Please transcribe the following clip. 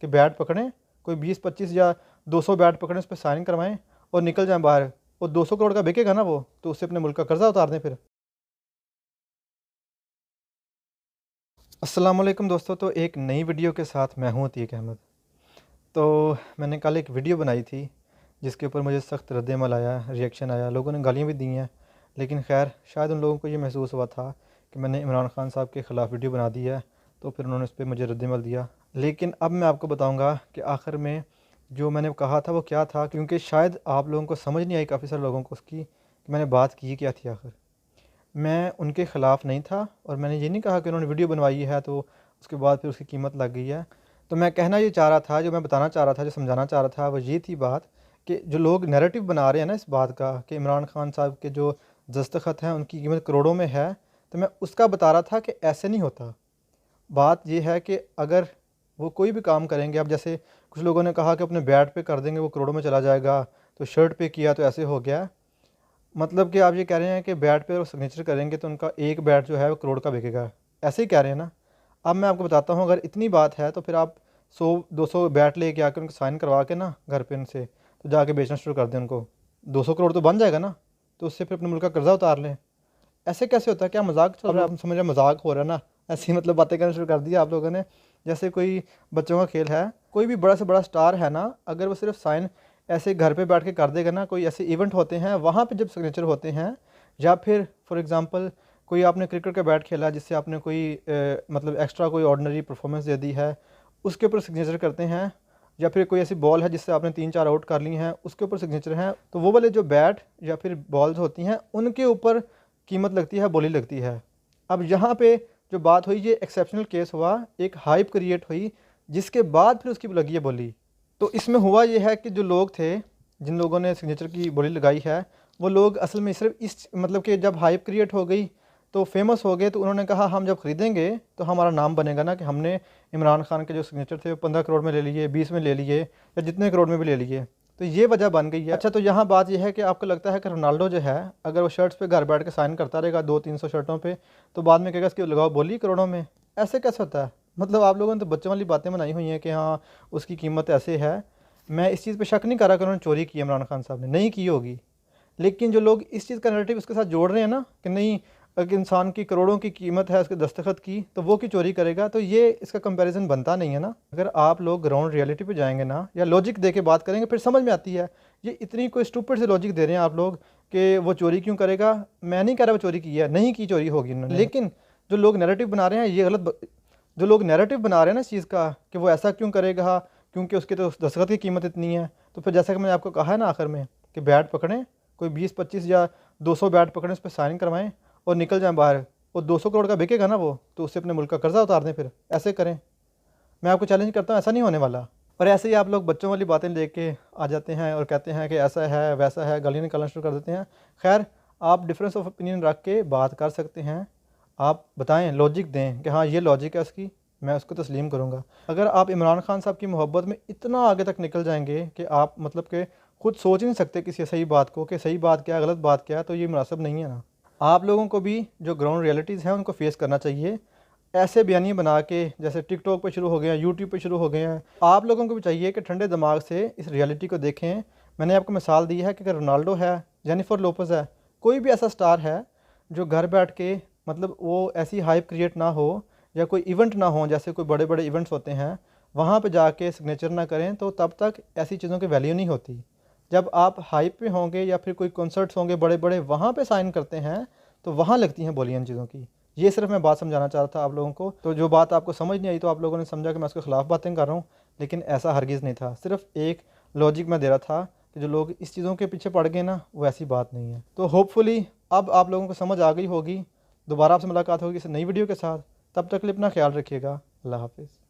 कि बैट पकड़ें, कोई 20-25 या 200 बैट पकड़ें, उस पर साइन करवाएं और निकल जाएं बाहर। और 200 करोड़ का बिकेगा ना वो, तो उससे अपने मुल्क का कर्जा उतार दें फिर। अस्सलाम वालेकुम दोस्तों, तो एक नई वीडियो के साथ मैं हूँ अतीक अहमद। तो मैंने कल एक वीडियो बनाई थी जिसके ऊपर मुझे सख्त रद्द-ए-अमल आया, रिएक्शन आया, लोगों ने गालियाँ भी दी हैं। लेकिन खैर शायद उन लोगों को ये महसूस हुआ था कि मैंने इमरान खान साहब के ख़िलाफ़ वीडियो बना दी है, तो फिर उन्होंने उस पर मुझे रद्द-ए-अमल दिया। लेकिन अब मैं आपको बताऊँगा कि आखिर में जो मैंने कहा था वो क्या था, क्योंकि शायद आप लोगों को समझ नहीं आई, काफ़ी सारे लोगों को, उसकी कि मैंने बात की क्या थी आखिर। मैं उनके ख़िलाफ़ नहीं था और मैंने ये नहीं कहा कि उन्होंने वीडियो बनवाई है तो उसके बाद फिर उसकी कीमत लग गई है। तो मैं कहना ये चाह रहा था, जो मैं बताना चाह रहा था, जो समझाना चाह रहा था, वो ये थी बात कि जो लोग नैरेटिव बना रहे हैं ना इस बात का कि इमरान खान साहब के जो दस्तखत हैं उनकी कीमत करोड़ों में है, तो मैं उसका बता रहा था कि ऐसे नहीं होता। बात ये है कि अगर वो कोई भी काम करेंगे, अब जैसे कुछ लोगों ने कहा कि अपने बैट पे कर देंगे वो करोड़ों में चला जाएगा, तो शर्ट पे किया तो ऐसे हो गया। मतलब कि आप ये कह रहे हैं कि बैट पे वो सिग्नेचर करेंगे तो उनका एक बैट जो है वो करोड़ का बिकेगा, ऐसे ही कह रहे हैं ना। अब मैं आपको बताता हूँ, अगर इतनी बात है तो फिर आप 100-200 बैट ले के आकर उनको साइन करवा के ना घर पे उनसे, तो जाके बेचना शुरू कर दें उनको, 200 करोड़ तो बन जाएगा ना, तो उससे फिर अपने मुल्क का कर्जा उतार लें। ऐसे कैसे होता है? क्या मजाक चल रहा है? आप समझ रहे मजाक हो रहा है ना, ऐसी मतलब बातें करना शुरू कर दिया आप लोगों ने, जैसे कोई बच्चों का खेल है। कोई भी बड़ा से बड़ा स्टार है ना, अगर वो सिर्फ साइन ऐसे घर पे बैठ के कर देगा ना, कोई ऐसे इवेंट होते हैं वहाँ पे जब सिग्नेचर होते हैं, या फिर फॉर एग्जांपल कोई आपने क्रिकेट का बैट खेला जिससे आपने कोई मतलब एक्स्ट्रा कोई ऑर्डिनरी परफॉर्मेंस दे दी है, उसके ऊपर सिग्नेचर करते हैं, या फिर कोई ऐसी बॉल है जिससे आपने 3-4 आउट कर ली हैं, उसके ऊपर सिग्नेचर हैं, तो वो वाले जो बैट या फिर बॉल्स होती हैं उनके ऊपर कीमत लगती है, बोली लगती है। अब यहाँ पे जो बात हुई, ये एक्सेप्शनल केस हुआ, एक हाइप क्रिएट हुई, जिसके बाद फिर उसकी लगी है बोली। तो इसमें हुआ ये है कि जो लोग थे, जिन लोगों ने सिग्नेचर की बोली लगाई है, वो लोग असल में सिर्फ इस मतलब कि जब हाइप क्रिएट हो गई तो फेमस हो गए, तो उन्होंने कहा हम जब ख़रीदेंगे तो हमारा नाम बनेगा ना कि हमने इमरान खान के जो सिग्नेचर थे वो 15 करोड़ में ले लिए, 20 में ले लिए, या जितने करोड़ में भी ले लिए। तो ये वजह बन गई है। अच्छा, तो यहाँ बात यह है कि आपको लगता है कि रोनाल्डो जो है, अगर वो शर्ट्स पे घर बैठ के साइन करता रहेगा 200-300 शर्टों पे, तो बाद में कहेगा इसकी लगाओ बोली करोड़ों में? ऐसे कैसे होता है? मतलब आप लोगों ने तो बच्चों वाली बातें बनाई हुई हैं कि हाँ उसकी कीमत ऐसे है। मैं इस चीज़ पे शक नहीं कर रहा कि उन्होंने चोरी की, इमरान खान साहब ने नहीं की होगी, लेकिन जो लोग इस चीज़ का नैरेटिव उसके साथ जोड़ रहे हैं ना कि नहीं, अगर इंसान की करोड़ों की कीमत है उसके दस्तखत की, तो वो क्यों चोरी करेगा? तो ये इसका कंपैरिजन बनता नहीं है ना। अगर आप लोग ग्राउंड रियलिटी पे जाएंगे ना, या लॉजिक दे के बात करेंगे, फिर समझ में आती है। ये इतनी कोई स्टूपिड से लॉजिक दे रहे हैं आप लोग कि वो चोरी क्यों करेगा। मैं नहीं कह रहा वो चोरी की है, नहीं की चोरी होगी उन्होंने, लेकिन जो लोग नैरेटिव बना रहे हैं ये गलत। जो लोग नैरेटिव बना रहे हैं ना इस चीज़ का कि वो ऐसा क्यों करेगा क्योंकि उसके तो दस्तखत की कीमत इतनी है, तो फिर जैसा कि मैंने आपको कहा है ना आखिर में कि बैट पकड़ें, कोई 20-25 या 200 बैट पकड़ें, उस पर साइन करवाएं और निकल जाएं बाहर। और 200 करोड़ का बिकेगा ना वो, तो उससे अपने मुल्क का कर्जा उतार दें, फिर ऐसे करें। मैं आपको चैलेंज करता हूँ, ऐसा नहीं होने वाला। और ऐसे ही आप लोग बच्चों वाली बातें लेके आ जाते हैं और कहते हैं कि ऐसा है वैसा है, गालियाँ निकालना शुरू कर देते हैं। खैर, आप डिफरेंस ऑफ ओपिनियन रख के बात कर सकते हैं, आप बताएं, लॉजिक दें कि हाँ ये लॉजिक है उसकी, मैं उसको तस्लीम करूँगा। अगर आप इमरान खान साहब की मोहब्बत में इतना आगे तक निकल जाएंगे कि आप मतलब कि खुद सोच ही नहीं सकते किसी सही बात को कि सही बात क्या है, गलत बात क्या है, तो ये मुनासिब नहीं है ना। आप लोगों को भी जो ग्राउंड रियलिटीज़ हैं उनको फेस करना चाहिए। ऐसे बयानी बना के जैसे टिकटॉक पे शुरू हो गए हैं, यूट्यूब पे शुरू हो गए हैं, आप लोगों को भी चाहिए कि ठंडे दिमाग से इस रियलिटी को देखें। मैंने आपको मिसाल दी है कि अगर रोनाल्डो है, जेनिफर लोपेज़ है, कोई भी ऐसा स्टार है जो घर बैठ के मतलब वो ऐसी हाइप क्रिएट ना हो या कोई इवेंट ना हो, जैसे कोई बड़े बड़े इवेंट्स होते हैं वहाँ पे जाके सिग्नेचर ना करें, तो तब तक ऐसी चीज़ों की वैल्यू नहीं होती। जब आप हाइप पे होंगे या फिर कोई कॉन्सर्ट्स होंगे बड़े बड़े, वहाँ पे साइन करते हैं, तो वहाँ लगती हैं बोलियां चीज़ों की। ये सिर्फ मैं बात समझाना चाह रहा था आप लोगों को। तो जो बात आपको समझ नहीं आई तो आप लोगों ने समझा कि मैं उसके ख़िलाफ़ बातें कर रहा हूँ, लेकिन ऐसा हरगिज़ नहीं था। सिर्फ एक लॉजिक मैं दे रहा था कि जो लोग इस चीज़ों के पीछे पड़ गए ना, वो ऐसी बात नहीं है। तो होपफुली अब आप लोगों को समझ आ गई होगी। दोबारा आपसे मुलाकात होगी किसी नई वीडियो के साथ। तब तक के लिए अपना ख्याल रखिएगा। अल्लाह हाफ़िज़।